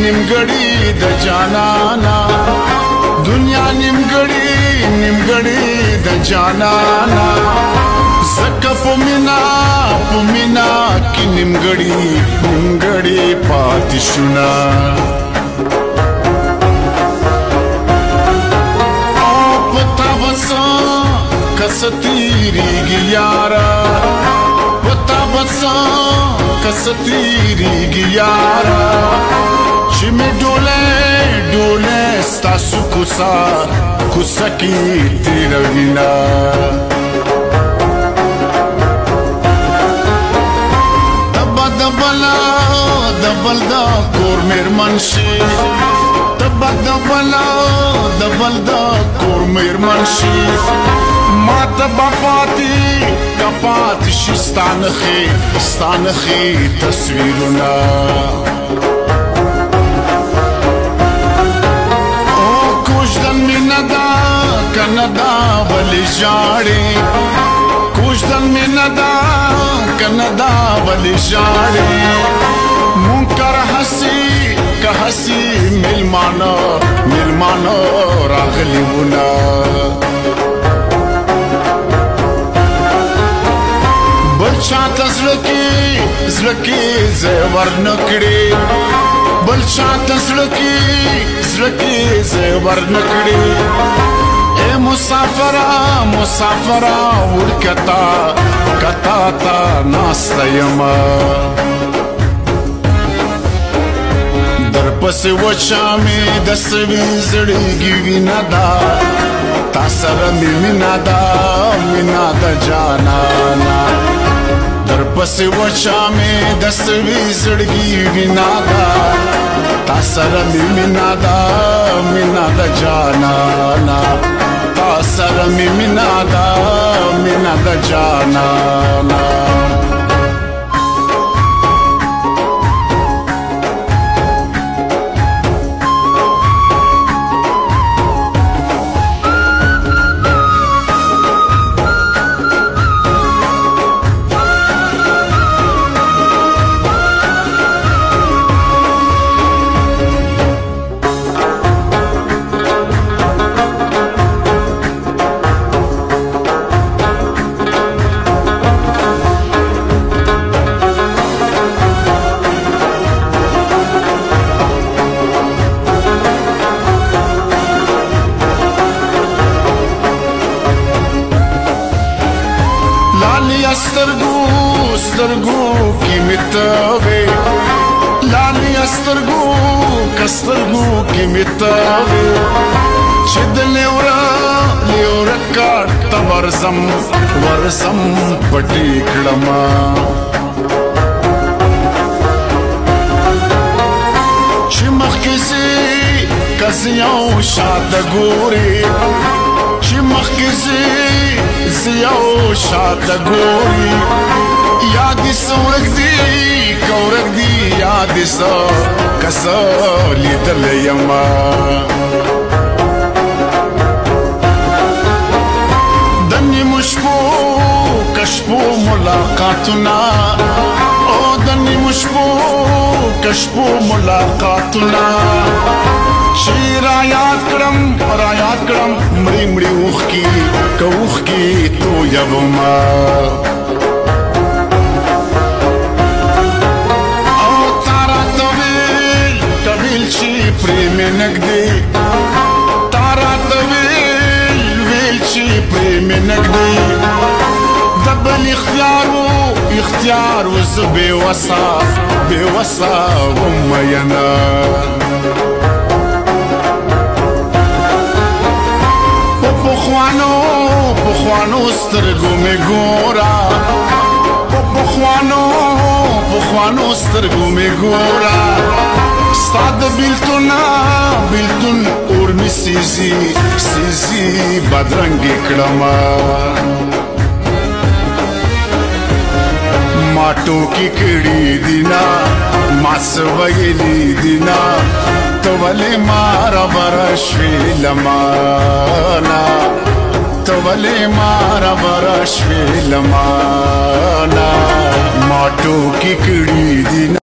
نیمګړی د جانانا دنیا نیمګړی د جانانا زکه پمینا کی نیمګړی پاتې شونا او پتا وسا کستیریږي یارا پتا وسا کستیریږي یارا چې می ډوله ستاسو کوڅه کې تیروینا دبل دا کور میرمن شي تبا دبل دا کور میرمن شي ما تبا پاتی شي ستانخي تصویرونه او کوژدن مینا دا کندا ولی جاړي کوژدن مینا دا کندا ولی جاړي منکر حسی ملمانو راغلی ونا بلچا تزلکی زیور نکڑی بلچا تزلکی زیور نکڑی اے مسافرہ ورکتا تا ناستا یما در پس وچا می دسوی زړګي وینا دا تا سره می مینا دا جانانا در پس وچا می دسوی زړګي وینا دا تا سره می مینا دا جانانا تا سره می مینا دا جانانا سترګو کې متوي لالي سترګو کې متوي چې د لیورا کاټ ورزم پټی کړما چې مخکې کسيو شاته ګوري چې مخکې زیو شاته ګوري یاد سورک دی یاد کسو لیدل یما دنی مشپو کشپو ملاقاتنا او دنی مشپو کشپو ملاقاتنا شی رایات کړم مړی اوخ کی تو یوما پریم نگدی تارا طویل چی پریم نگدی دبل اختیار وز بے وسا ومینا پخوانو سترگو میں گورا پخوانو سترگو میں گورا استاد بیلتون اور می سیزی بدرنگی کړما ماټو کی کړي دینا ماس ویلی دینا تو ولې مار برشوي لمانا تو ولې مار برشوي لمانا ماټو کی کړي دینا